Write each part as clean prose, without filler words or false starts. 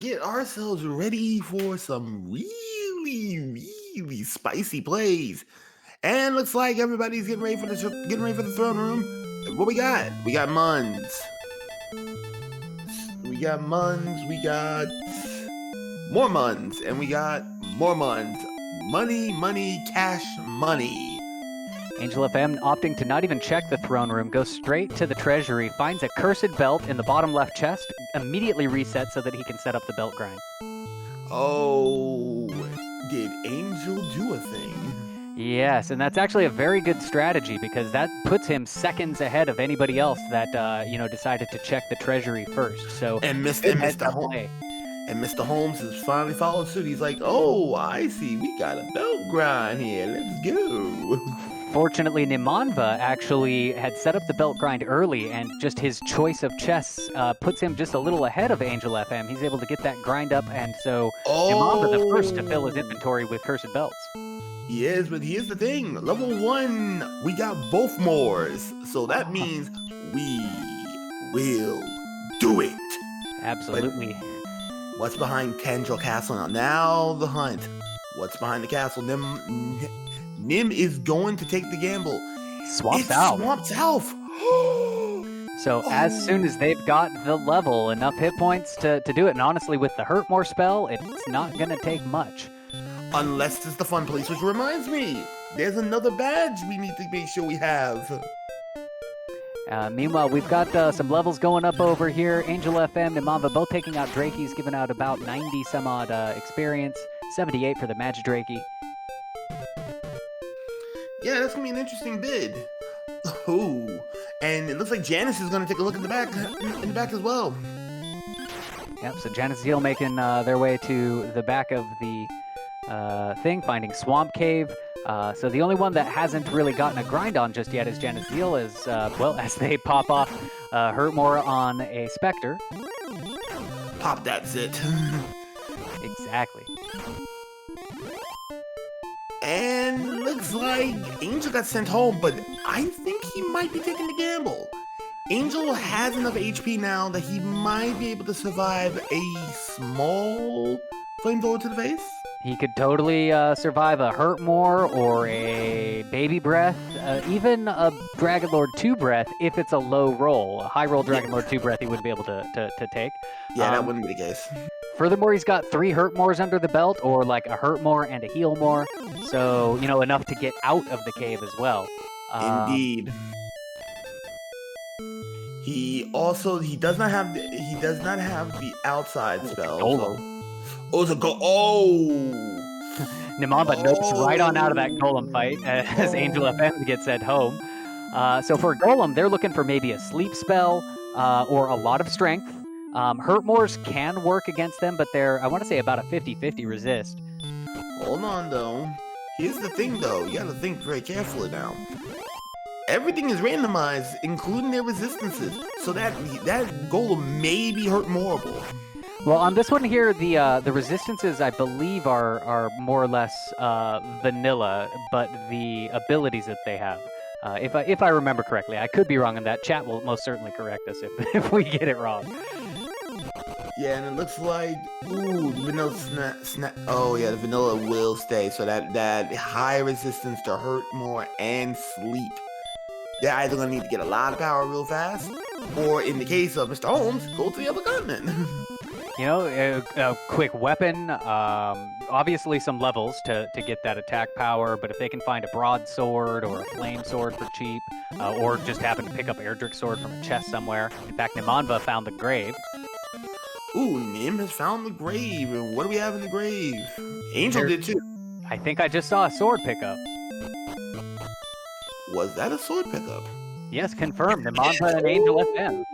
get ourselves ready for some really spicy plays. And looks like everybody's getting ready for the throne room. What we got? We got Muns. We got Muns. We got more Muns, and we got more Muns. Money, money, cash, money. Angel FM opting to not even check the throne room, goes straight to the treasury, finds a cursed belt in the bottom left chest, immediately resets so that he can set up the belt grind. Oh, did Angel do a thing? Yes, and that's actually a very good strategy because that puts him seconds ahead of anybody else that decided to check the treasury first. So And Mr. Holmes has finally followed suit. He's like, "Oh, I see. We got a belt grind here. Let's go." Fortunately, Nimanva actually had set up the belt grind early, and just his choice of chests puts him just a little ahead of Angel FM. He's able to get that grind up, and so Nimanva the first to fill his inventory with cursed belts. He is, but here's the thing. Level 1, we got both Moors. So that means we will do it. Absolutely. But what's behind Tendril Castle now? The hunt. What's behind the castle? Nim is going to take the gamble. Swamp South. Swamp South. So as soon as they've got the level, enough hit points to do it, and honestly, with the Hurt More spell, it's not going to take much. Unless it's the Fun Police, which reminds me, there's another badge we need to make sure we have. Meanwhile, we've got some levels going up over here. Angel FM and Nimanva both taking out Drakey's, giving out about 90 some odd experience, 78 for the Magidrakey. Yeah, that's going to be an interesting bid. Oh, and it looks like Janice is going to take a look in the back as well. Yep, so Janice Zeal making their way to the back of the thing, finding Swamp Cave. So the only one that hasn't really gotten a grind on just yet is Janice Zeal, as they pop off Hurtmore on a Spectre. Pop that zit. Exactly. And looks like Angel got sent home, but I think he might be taking the gamble. Angel has enough HP now that he might be able to survive a small flamethrower to the face. He could totally survive a Hurtmore or a Baby Breath, even a Dragon Lord 2 Breath if it's a low roll. A high roll Dragon Lord 2 Breath he wouldn't be able to take. Yeah, that wouldn't be the case. Furthermore, he's got 3 Hurtmores under the belt, or like a Hurtmore and a Healmore, so enough to get out of the cave as well. Indeed. He does not have the outside spell. It's a Nimanva nopes right on out of that Golem fight as Angel FM gets sent home. So for Golem, they're looking for maybe a sleep spell or a lot of strength. Hurtmores can work against them, but they're, I want to say, about a 50-50 resist. Hold on, though. Here's the thing, though. You gotta think very carefully now. Everything is randomized, including their resistances, so that Golem may be Hurtmoreable. Well, on this one here, the resistances, I believe, are more or less vanilla, but the abilities that they have, if I remember correctly, I could be wrong on that. Chat will most certainly correct us if we get it wrong. Yeah, and it looks like, vanilla snap. Oh yeah, the vanilla will stay, so that high resistance to hurt more and sleep. They're either gonna need to get a lot of power real fast, or in the case of Mr. Holmes, go to the other continent. A quick weapon, obviously some levels to get that attack power, but if they can find a broadsword or a flame sword for cheap, or just happen to pick up Erdrick's sword from a chest somewhere. In fact, Nimanva found the grave. Ooh, Nim has found the grave. And what do we have in the grave? Angel did too. I think I just saw a sword pickup. Was that a sword pickup? Yes, confirmed. Nimanva and Angel FM.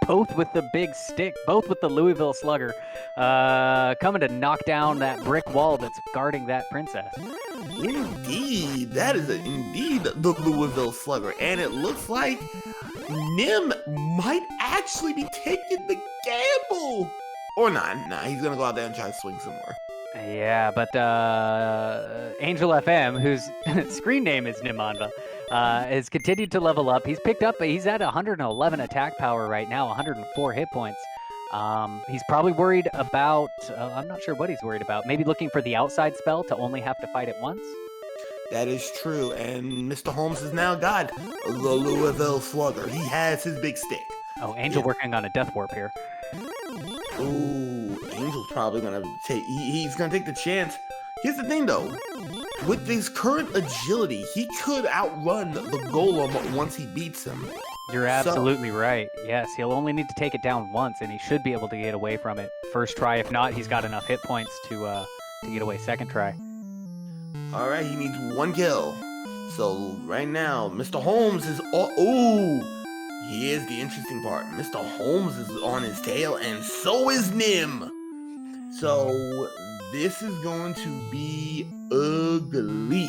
Both with the big stick, both with the Louisville Slugger, coming to knock down that brick wall that's guarding that princess. Indeed, that is indeed the Louisville Slugger, and it looks like Nim might actually be taking the gamble. Or not, he's gonna go out there and try to swing some more. Yeah, but Angel FM, whose screen name is Nimanva, has continued to level up. He's at 111 attack power right now, 104 hit points. He's probably worried about, I'm not sure what he's worried about. Maybe looking for the outside spell to only have to fight it once? That is true, and Mr. Holmes has now got the Louisville Slugger. He has his big stick. Oh, Angel working on a death warp here. Ooh, Angel's probably gonna take. He's gonna take the chance. Here's the thing, though. With his current agility, he could outrun the Golem once he beats him. You're absolutely right. Yes, he'll only need to take it down once, and he should be able to get away from it first try. If not, he's got enough hit points to get away second try. All right, he needs one kill. So right now, Mr. Holmes is. Ooh, here's the interesting part. Mr. Holmes is on his tail, and so is Nim. So this is going to be ugly.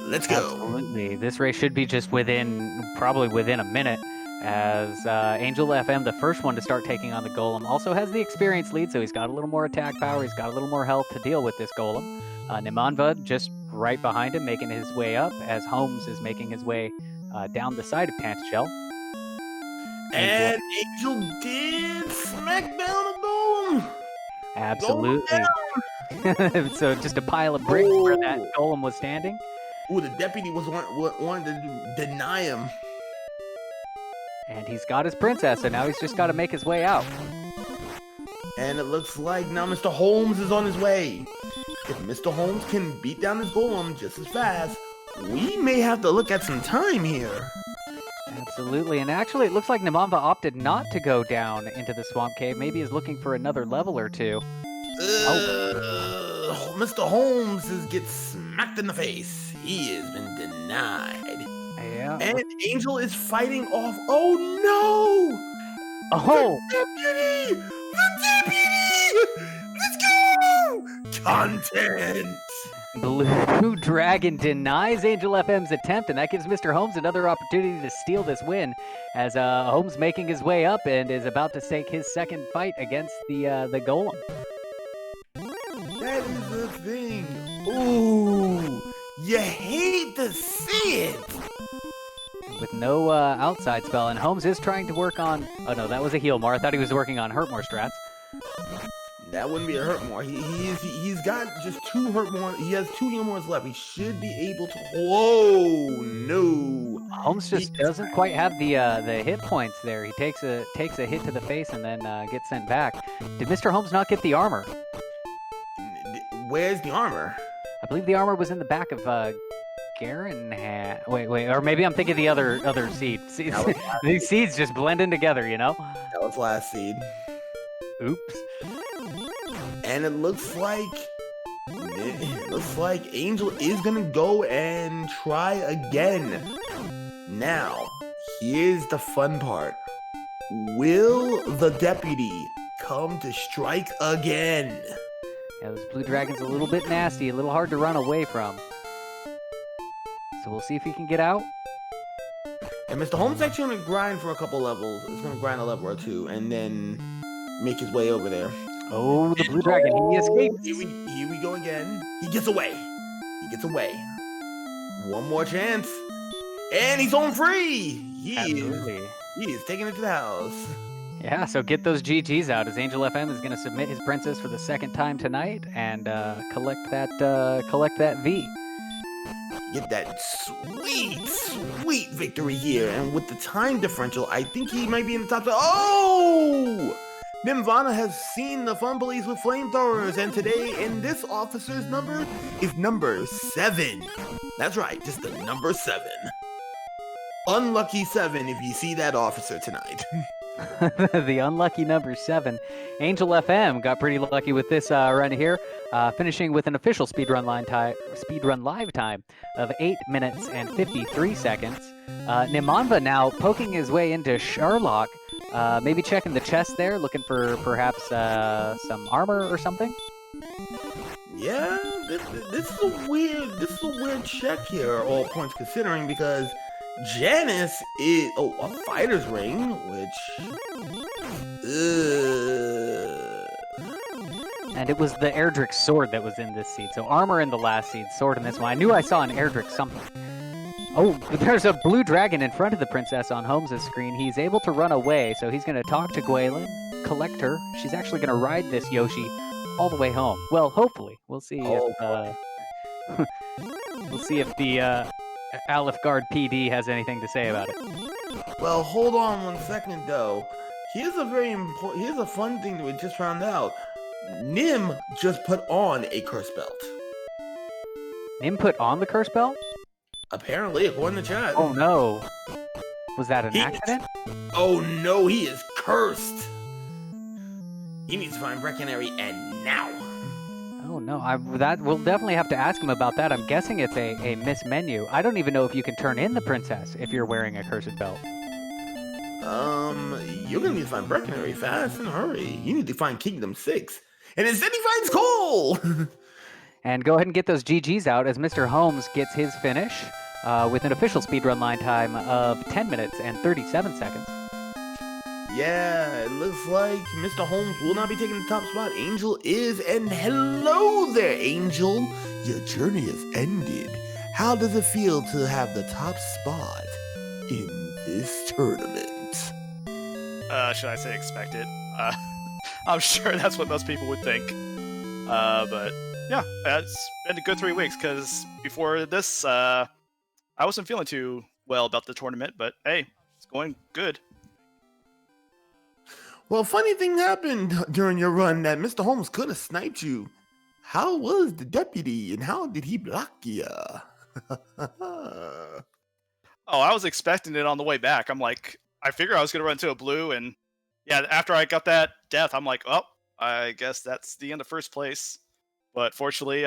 Let's go. Absolutely. This race should be just probably within a minute, as Angel FM, the first one to start taking on the Golem, also has the experience lead, so he's got a little more attack power, he's got a little more health to deal with this Golem. Nimanva just right behind him, making his way up, as Holmes is making his way down the side of Tantashell. And Angel did smack down a Golem. Absolutely. So just a pile of bricks where that Golem was standing. Ooh, the deputy was wanting to deny him. And he's got his princess, so now he's just got to make his way out. And it looks like now Mr. Holmes is on his way. If Mr. Holmes can beat down his Golem just as fast, we may have to look at some time here. Absolutely, and actually it looks like Nimanva opted not to go down into the swamp cave. Maybe he's looking for another level or two. Mr. Holmes gets smacked in the face. He has been denied. Yeah. And Angel is fighting off. Oh no! Oh! The deputy! The deputy! Let's go! Content! Blue Dragon denies Angel FM's attempt, and that gives Mr. Holmes another opportunity to steal this win, as Holmes making his way up and is about to take his second fight against the Golem. That is the thing. Ooh, you hate to see it. With no outside spell, and Holmes is trying to work on. Oh no, that was a heal more. I thought he was working on hurt more strats. That wouldn't be a hurt more. He's got just 2 hurt more. He has 2 heal mores left. He should be able to. Whoa, no. Holmes just doesn't quite have the hit points there. He takes a hit to the face and then gets sent back. Did Mr. Holmes not get the armor? Where's the armor? I believe the armor was in the back of Garen. Wait, or maybe I'm thinking the other seed. These seeds just blend in together, you know? That was last seed. Oops. And it looks like Angel is gonna go and try again. Now, here's the fun part. Will the deputy come to strike again? Yeah, this blue dragon's a little bit nasty, a little hard to run away from. So we'll see if he can get out. And Mr. Holmes is actually gonna grind for a couple levels. He's gonna grind a level or 2 and then make his way over there. Oh, the blue dragon, he escaped. Here we go again. He gets away. One more chance. And he's on free. He is taking it to the house. Yeah, so get those GGs out, as Angel FM is going to submit his princess for the second time tonight and collect that V. Get that sweet victory here. And with the time differential, I think he might be in the top. Oh! Nimvana has seen the fun police with flamethrowers, and today in this officer's number is number 7. That's right, just the number 7. Unlucky 7 if you see that officer tonight. The unlucky number 7. Angel FM got pretty lucky with this run here, finishing with an official speedrun live time of 8 minutes and 53 seconds. Nimanva now poking his way into Sherlock, maybe checking the chest there, looking for perhaps some armor or something. Yeah, this is a weird check here, all points considering, because Janice is a fighter's ring, which and it was the Erdrick sword that was in this seed. So armor in the last seed, sword in this one. I knew I saw an Erdrick something. Oh, there's a blue dragon in front of the princess on Holmes' screen. He's able to run away, so he's going to talk to Gwaelin. collect her. She's actually going to ride this Yoshi all the way home. Well, hopefully. We'll see we'll see if the Aleph Guard PD has anything to say about it. Well, hold on 1 second though. Here's a fun thing that we just found out. Nim just put on a curse belt. Nim put on the curse belt? Apparently, according to chat. Oh no. Was that an accident? Oh no, he is cursed. He needs to find Breckenary and now. Oh no, we'll definitely have to ask him about that. I'm guessing it's a miss menu. I don't even know if you can turn in the princess if you're wearing a cursed belt. You're gonna need to find Breckenary fast and hurry. You need to find Kingdom 6. And instead he finds Cole! And go ahead and get those GGs out as Mr. Holmes gets his finish with an official speedrun line time of 10 minutes and 37 seconds. Yeah, it looks like Mr. Holmes will not be taking the top spot. Angel is, and hello there, Angel. Your journey has ended. How does it feel to have the top spot in this tournament? Should I say expected? I'm sure that's what most people would think. But yeah, it's been a good 3 weeks, because before this, I wasn't feeling too well about the tournament, but hey, it's going good. Well, funny thing happened during your run that Mr. Holmes could have sniped you. How was the deputy, and how did he block you? Oh, I was expecting it on the way back. I'm like, I figured I was going to run into a blue, and yeah, after I got that death, I'm like, oh, I guess that's the end of first place. But fortunately,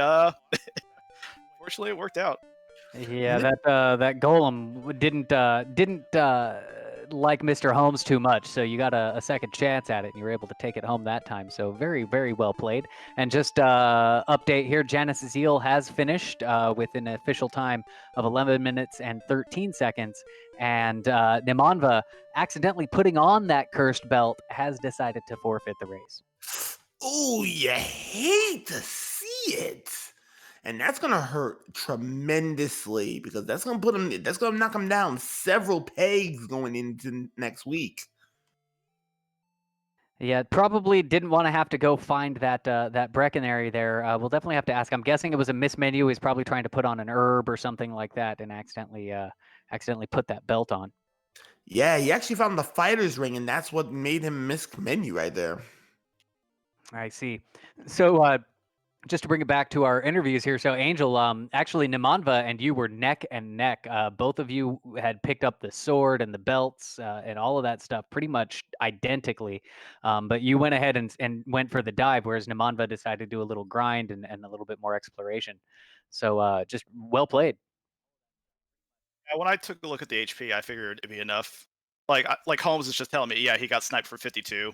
fortunately it worked out. Yeah, that golem didn't like Mr. Holmes too much, so you got a second chance at it, and you were able to take it home that time. So very, very well played. And just update here, Janice Zeal has finished with an official time of 11 minutes and 13 seconds. And Nimanva, accidentally putting on that cursed belt, has decided to forfeit the race. Oh, you hate to see it. And that's gonna hurt tremendously, because that's gonna knock him down several pegs going into next week. Yeah, probably didn't want to have to go find that Breckenary there. We'll definitely have to ask. I'm guessing it was a mismenu. He's probably trying to put on an herb or something like that, and accidentally put that belt on. Yeah, he actually found the fighter's ring, and that's what made him miss menu right there. I see. So just to bring it back to our interviews here. So Angel, actually Nimanva and you were neck and neck. Both of you had picked up the sword and the belts and all of that stuff pretty much identically. But you went ahead and went for the dive, whereas Nimanva decided to do a little grind and a little bit more exploration. So just well played. Yeah, when I took a look at the HP, I figured it'd be enough. Like Holmes is just telling me, yeah, he got sniped for 52.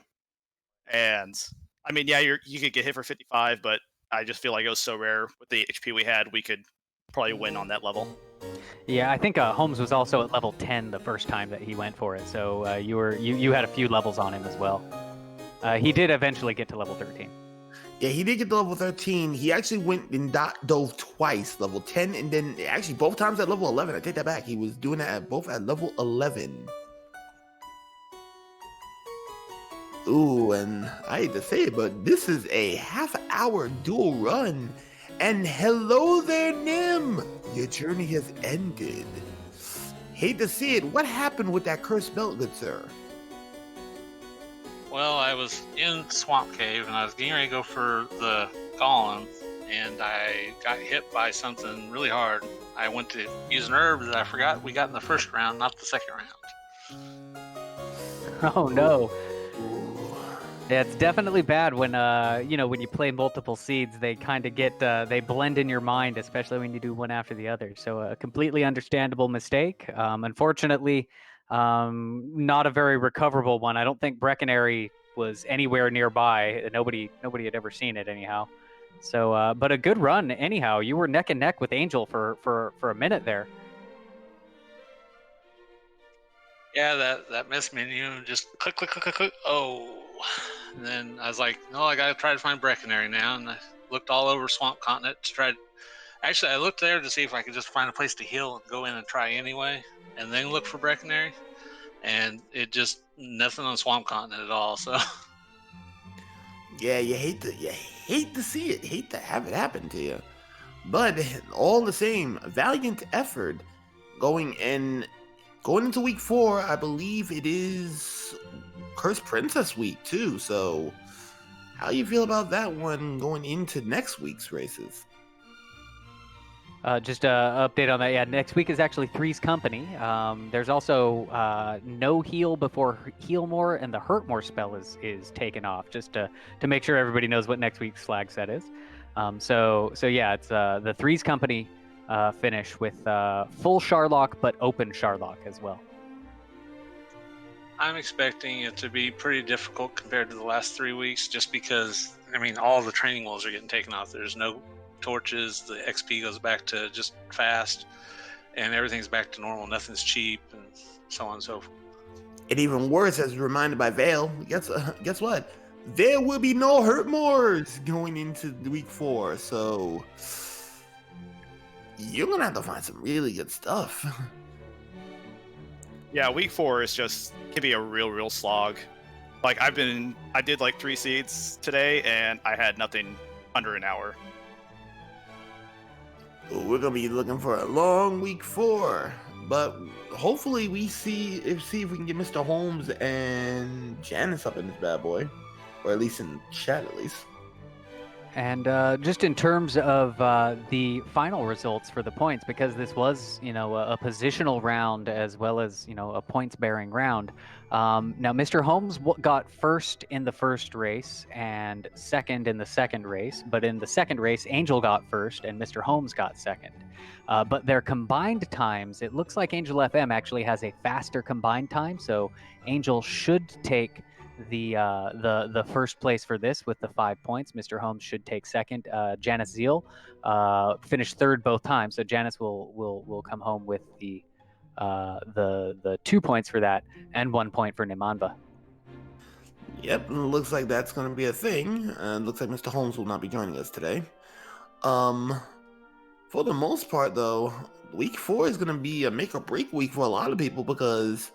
And I mean, yeah, you could get hit for 55, but I just feel like it was so rare with the HP we had, we could probably win on that level. Yeah, I think Holmes was also at level 10 the first time that he went for it, so you had a few levels on him as well. He did eventually get to level 13. Yeah, he did get to level 13. He actually went and dove twice, level 10, and then actually both times at level 11. I take that back. He was doing that both at level 11. Ooh, and I hate to say it, but this is a half-hour dual run. And hello there, Nim! Your journey has ended. Hate to see it. What happened with that cursed belt, good sir? Well, I was in Swamp Cave, and I was getting ready to go for the golem, and I got hit by something really hard. I went to use an herb that I forgot we got in the first round, not the second round. Oh, no. Yeah, it's definitely bad when when you play multiple seeds, they kind of get they blend in your mind, especially when you do one after the other. So a completely understandable mistake. Unfortunately, not a very recoverable one. I don't think Breckenary was anywhere nearby. Nobody had ever seen it anyhow. So, but a good run anyhow. You were neck and neck with Angel for a minute there. Yeah, that miss menu, just click, click, click, click, click. Oh. And then I was like, no, I gotta try to find Breckenary now. And I looked all over Swamp Continent to try. Actually, I looked there to see if I could just find a place to heal and go in and try anyway, and then look for Breckenary. And it just nothing on Swamp Continent at all. So Yeah, you hate to see it, hate to have it happen to you. But all the same, valiant effort going into week 4. I believe it is Cursed Princess week too. So, how you feel about that one going into next week's races? Just a update on that. Yeah, next week is actually Three's Company. There's also no heal before heal more, and the hurt more spell is taken off, just to make sure everybody knows what next week's flag set is. So yeah, it's the Three's Company finish with full Charlock but open Charlock as well. I'm expecting it to be pretty difficult compared to the last 3 weeks, just because all the training wheels are getting taken off. There's no torches, the XP goes back to just fast, and everything's back to normal. Nothing's cheap, and so on and so forth. And even worse, as reminded by Vale, guess what? There will be no hurt mores going into week 4, so you're gonna have to find some really good stuff. Yeah, week 4 can be a real slog. Like I did like 3 seeds today, and I had nothing under an hour. We're gonna be looking for a long week 4, but hopefully we see if we can get Mr. Holmes and Janice up in this bad boy, or at least in chat at least. And just in terms of the final results for the points, because this was, a positional round as well as, a points-bearing round. Now, Mr. Holmes got first in the first race and second in the second race. But in the second race, Angel got first and Mr. Holmes got second. But their combined times, it looks like Angel FM actually has a faster combined time. So Angel should take the first place for this with the 5 points. Mr. Holmes should take second. Janice Zeal finished third both times, so Janice will come home with the 2 points for that and 1 point for Nimanva. Yep, looks like that's going to be a thing. Looks like Mr. Holmes will not be joining us today. For the most part, though, week 4 is going to be a make or break week for a lot of people, because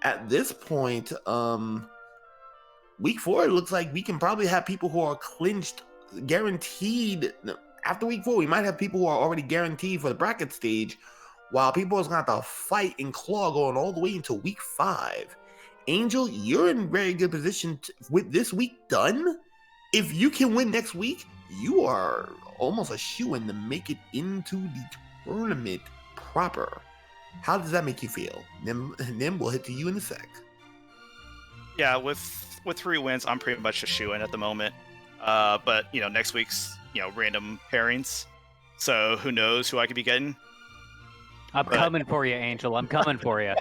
at this point, week 4, it looks like we can probably have people who are clinched, guaranteed. After week 4, we might have people who are already guaranteed for the bracket stage, while people are going to have to fight and claw going all the way into week 5. Angel, you're in very good position with this week done. If you can win next week, you are almost a shoo-in to make it into the tournament proper. How does that make you feel? Nim, we'll hit to you in a sec. Yeah, with 3 wins, I'm pretty much a shoo-in at the moment. But next week's random pairings, so who knows who I could be getting. I'm coming for you, Angel. I'm coming for you.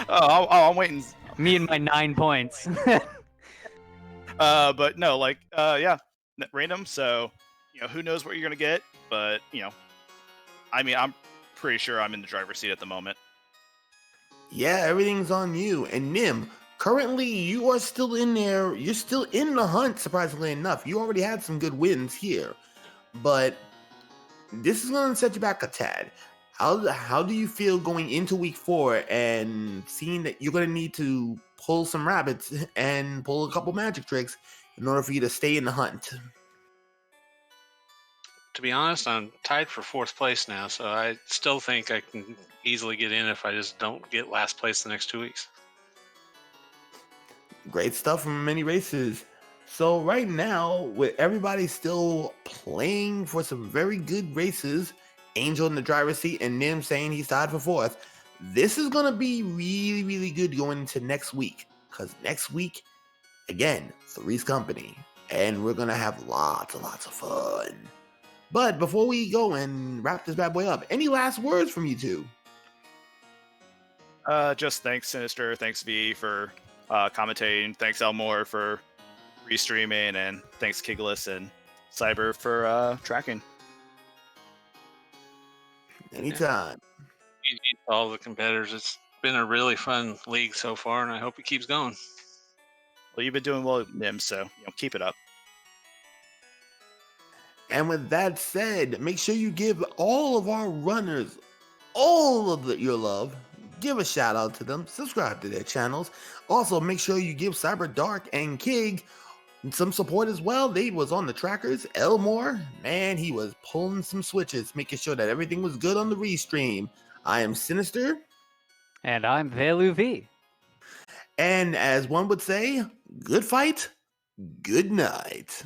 I'm waiting. Me and my 9 points. But no, yeah, random. So who knows what you're gonna get? But I'm pretty sure I'm in the driver's seat at the moment. Yeah, everything's on you. And Nim, currently you are still in there. You're still in the hunt, surprisingly enough. You already had some good wins here, but this is going to set you back a tad. How do you feel going into week 4 and seeing that you're going to need to pull some rabbits and pull a couple magic tricks in order for you to stay in the hunt? To be honest, I'm tied for 4th place now, so I still think I can easily get in if I just don't get last place the next 2 weeks. Great stuff from many races. So right now, with everybody still playing for some very good races, Angel in the driver's seat and Nim saying he's tied for 4th, this is going to be really, really good going into next week. Because next week, again, Three's Company. And we're going to have lots and lots of fun. But before we go and wrap this bad boy up, any last words from you two? Just thanks, Sinister. Thanks, V, for commentating. Thanks, Elmore, for restreaming. And thanks, Kiglis and Cyber for tracking. Anytime. All the competitors. It's been a really fun league so far, and I hope it keeps going. Well, you've been doing well, Nim, so keep it up. And with that said, make sure you give all of our runners all of your love. Give a shout out to them. Subscribe to their channels. Also, make sure you give Cyber Dark and Kig And some support as well. They was on the trackers. Elmore, man, he was pulling some switches, making sure that everything was good on the restream. I am Sinister. And I'm Velu V. And as one would say, good fight, good night.